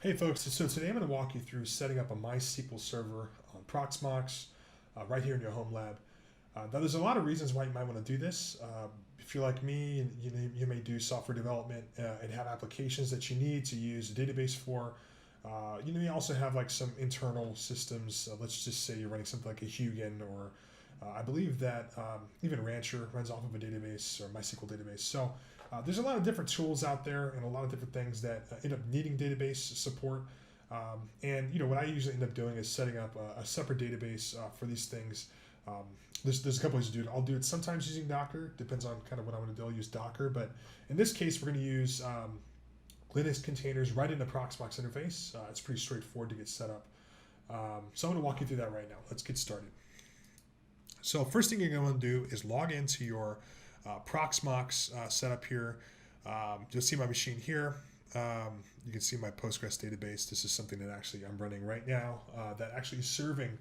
Hey folks, so today I'm going to walk you through setting up a MySQL server on Proxmox right here in your HomeLab. Now there's a lot of reasons why you might want to do this. If you're like me, you may do software development and have applications that you need to use a database for. You also have like some internal systems. Let's just say you're running something like a Hugin or I believe that even Rancher runs off of a database or MySQL database. So there's a lot of different tools out there and a lot of different things that end up needing database support. And what I usually end up doing is setting up a separate database for these things. There's a couple ways to do it. I'll do it sometimes using Docker. Depends on kind of what I want to do. I'll use Docker, but in this case, we're going to use Linux containers right in the Proxmox interface. It's pretty straightforward to get set up. So I'm going to walk you through that right now. Let's get started. So first thing you're going to do is log into your Proxmox setup here. You'll see my machine here. You can see my Postgres database. This is something that actually I'm running right now that actually is serving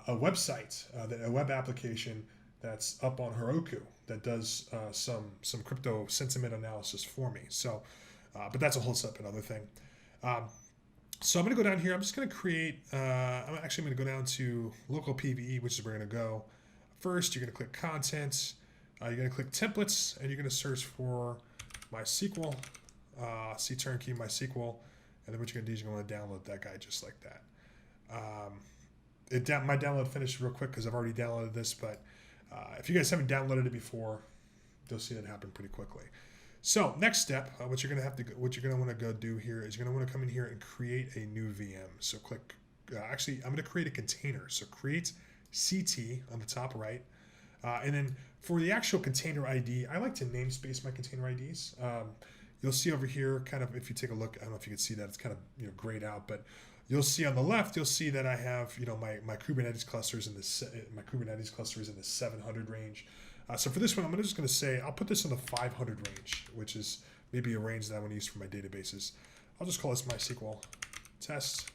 a website, a web application that's up on Heroku that does some crypto sentiment analysis for me. So, but that's a whole separate other thing. So I'm going to go down here. I'm just going to create, I'm actually going to go down to local PVE, which is where we're going to go. First, you're going to click Contents. You're going to click Templates, and you're going to search for MySQL, cturnkey MySQL, and then what you're going to do is you're going to download that guy just like that. My download finished real quick because I've already downloaded this, but if you guys haven't downloaded it before, you'll see it happen pretty quickly. So next step, what you're going to want to go do here is you're going to want to come in here and create a new VM. So click, actually, I'm going to create a container. So create CT on the top right. And then for the actual container ID, I like to namespace my container IDs. You'll see over here, kind of, if you take a look, I don't know if you can see that, it's kind of grayed out, but you'll see on the left, you'll see that I have my Kubernetes clusters in the 700 range. So for this one, I'm just going to say I'll put this in the 500 range, which is maybe a range that I want to use for my databases. I'll just call this MySQL test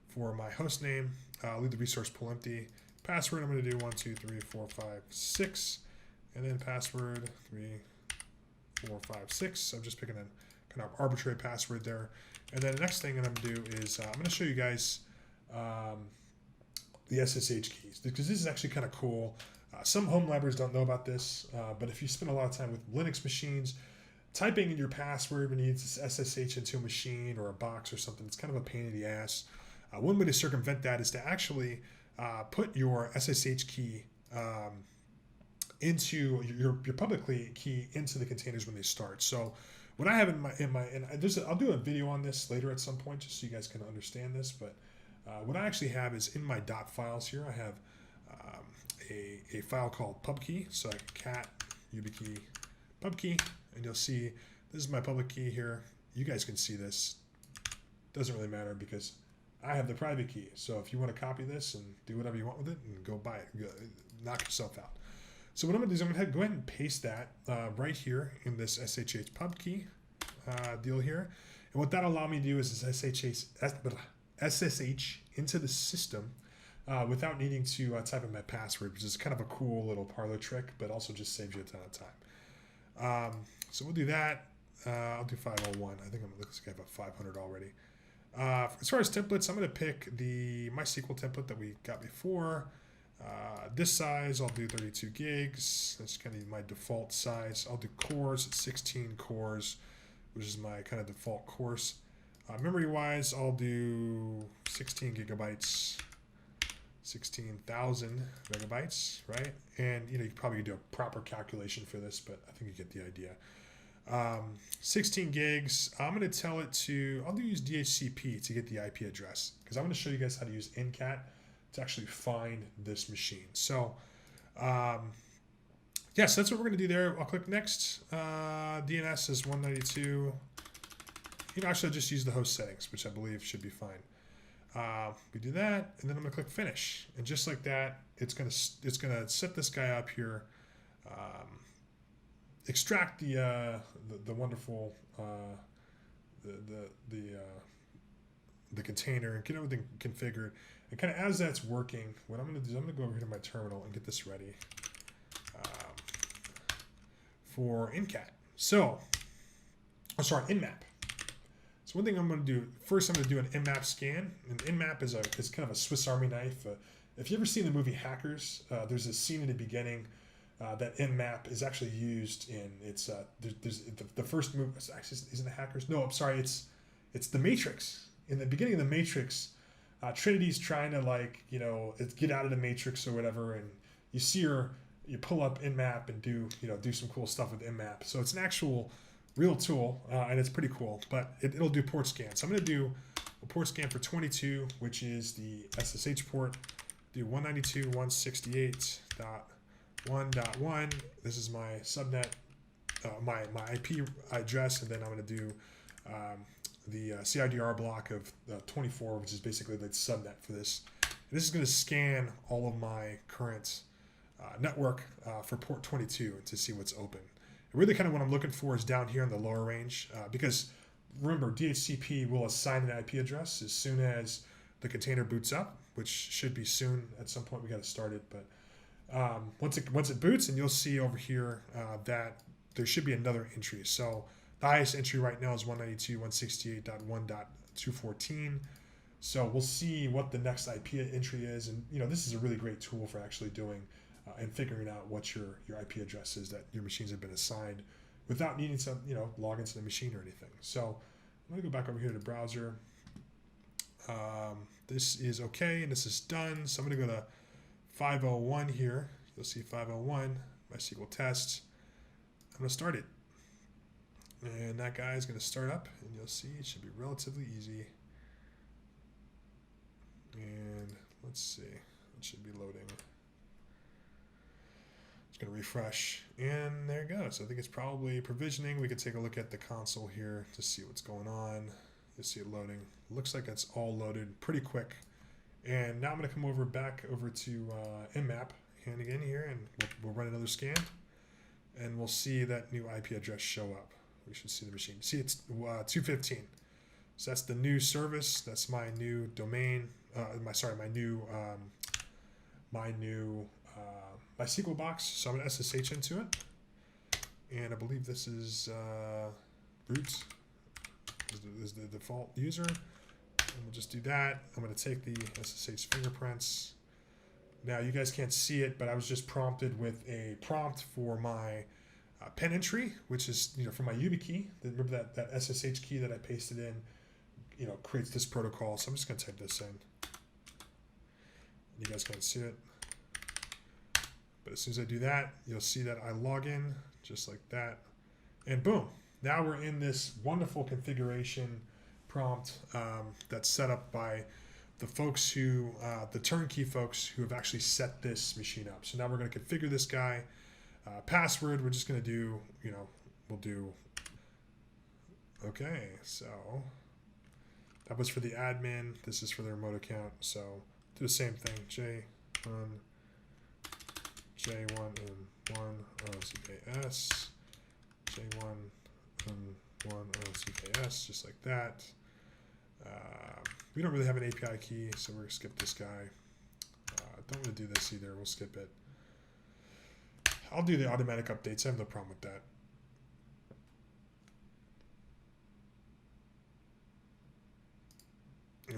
for my host name. I'll leave the resource pool empty. Password, I'm going to do 1, 2, 3, 4, 5, 6, and then password 3, 4, 5, 6. I'm just picking a kind of arbitrary password there. And then the next thing that I'm going to do is I'm going to show you guys the SSH keys, because this is actually kind of cool. Some HomeLabbers don't know about this, but if you spend a lot of time with Linux machines, typing in your password when you need to SSH into a machine or a box or something, it's kind of a pain in the ass. One way to circumvent that is to actually put your SSH key into your public key into the containers when they start. So what I have I'll do a video on this later at some point just so you guys can understand this. But what I actually have is in my dot files here. I have a file called pubkey. So I can cat yubkey pubkey, and you'll see this is my public key here. You guys can see this. Doesn't really matter because I have the private key. So if you want to copy this and do whatever you want with it and go buy it, knock yourself out. So what I'm going to do is I'm going to go ahead and paste that right here in this SSH pub key deal here. And what that'll allow me to do is SSH into the system without needing to type in my password, which is kind of a cool little parlor trick, but also just saves you a ton of time. So we'll do that. I'll do 501. I think looks like I have a 500 already. As far as templates, I'm going to pick the MySQL template that we got before. This size, I'll do 32 gigs. That's kind of my default size. I'll do cores at 16 cores, which is my kind of default course. Memory-wise, I'll do 16 gigabytes, 16,000 megabytes, right? And you probably do a proper calculation for this, but I think you get the idea. 16 gigs. I'm going to tell it to, use DHCP to get the IP address because I'm going to show you guys how to use ncat to actually find this machine. So, yes, that's what we're going to do there. I'll click next. DNS is 192. Actually, I'll just use the host settings, which I believe should be fine. We do that, and then I'm going to click finish. And just like that, it's going to set this guy up here. Extract the wonderful the container and get everything configured. And kind of as that's working, what I'm going to do is I'm going to go over here to my terminal and get this ready for ncat. So, nmap. So one thing I'm going to do, first I'm going to do an nmap scan. And nmap is kind of a Swiss Army knife. If you've ever seen the movie Hackers, there's a scene in the beginning that nmap is actually used in. It's there's the first movie. Actually, isn't it Hackers? No, I'm sorry. It's the Matrix. In the beginning of the Matrix, Trinity's trying to get out of the Matrix or whatever, and you see her. You pull up nmap and do some cool stuff with nmap. So it's an actual real tool, and it's pretty cool. But it'll do port scan. So I'm going to do a port scan for 22, which is the SSH port. Do 192.168.1.1. This is my subnet, my IP address, and then I'm going to do the CIDR block of 24, which is basically the subnet for this. And this is going to scan all of my current network for port 22 to see what's open. And really kind of what I'm looking for is down here in the lower range, because remember, DHCP will assign an IP address as soon as the container boots up, which should be soon. At some point we got to start it, but once it boots, and you'll see over here that there should be another entry. So the highest entry right now is 192.168.1.214. So we'll see what the next IP entry is, and this is a really great tool for actually doing and figuring out what your IP address is that your machines have been assigned without needing to log into the machine or anything. So I'm going to go back over here to the browser. This is okay, and this is done. So I'm going to go to 501 here. You'll see 501, MySQL test. I'm going to start it. And that guy is going to start up, and you'll see it should be relatively easy. And let's see, it should be loading. It's going to refresh, and there it goes. I think it's probably provisioning. We could take a look at the console here to see what's going on. You'll see it loading. Looks like it's all loaded pretty quick. And now I'm going to come back over to nmap, and again here, and we'll run another scan, and we'll see that new IP address show up. We should see the machine. See, it's 215. So that's the new service. That's my new domain. My new MySQL box. So I'm going to SSH into it, and I believe this is root is the default user. And we'll just do that. I'm going to take the SSH fingerprints. Now you guys can't see it, but I was just prompted with a prompt for my pen entry, which is for my YubiKey. Remember that SSH key that I pasted in, creates this protocol. So I'm just going to type this in. You guys can't see it, but as soon as I do that, you'll see that I log in just like that, and boom! Now we're in this wonderful configuration prompt that's set up by the folks who, the turnkey folks who have actually set this machine up. So now we're going to configure this guy. Password, we're just going to do, we'll do, okay, so that was for the admin. This is for the remote account. So do the same thing, J1 and 1 LXCKS, J1 and 1 LXCKS, just like that. We don't really have an API key, so we're going to skip this guy. Don't want to do this either. We'll skip it. I'll do the automatic updates. I have no problem with that.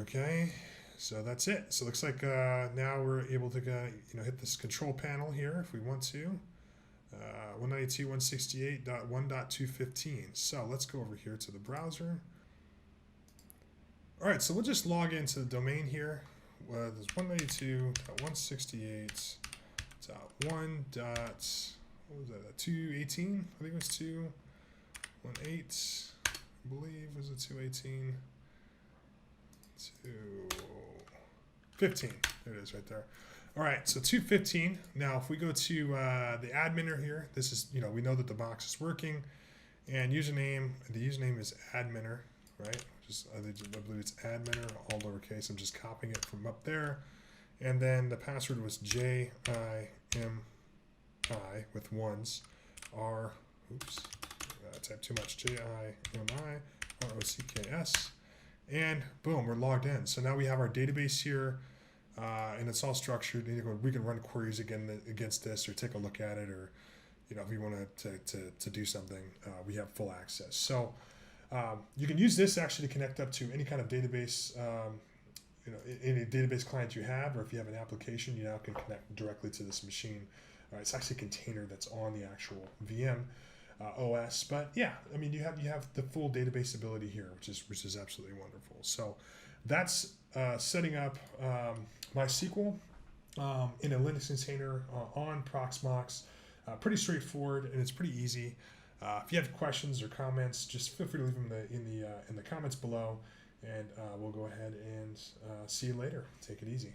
Okay, so that's it. So it looks like now we're able to hit this control panel here if we want to. 192.168.1.215. So let's go over here to the browser. All right, so we'll just log into the domain here. There's 192.168.1. What was that? 218? I think it was 218. I believe was it 218? 215. There it is right there. All right, so 215. Now, if we go to the adminer here, this is, we know that the box is working, and username, the username is adminer, right? I believe it's adminer, all lowercase. I'm just copying it from up there. And then the password was JIMI with ones. Oops, I typed too much. JIMI ROCKS. And boom, we're logged in. So now we have our database here, and it's all structured. We can run queries against this, or take a look at it, or if we want to do something, we have full access. So You can use this actually to connect up to any kind of database, any database client you have, or if you have an application, you now can connect directly to this machine. It's actually a container that's on the actual VM OS, but yeah, I mean you have the full database ability here, which is absolutely wonderful. So that's setting up MySQL in a Linux container on Proxmox. Pretty straightforward, and it's pretty easy. If you have questions or comments, just feel free to leave them in the comments below, and we'll go ahead and see you later. Take it easy.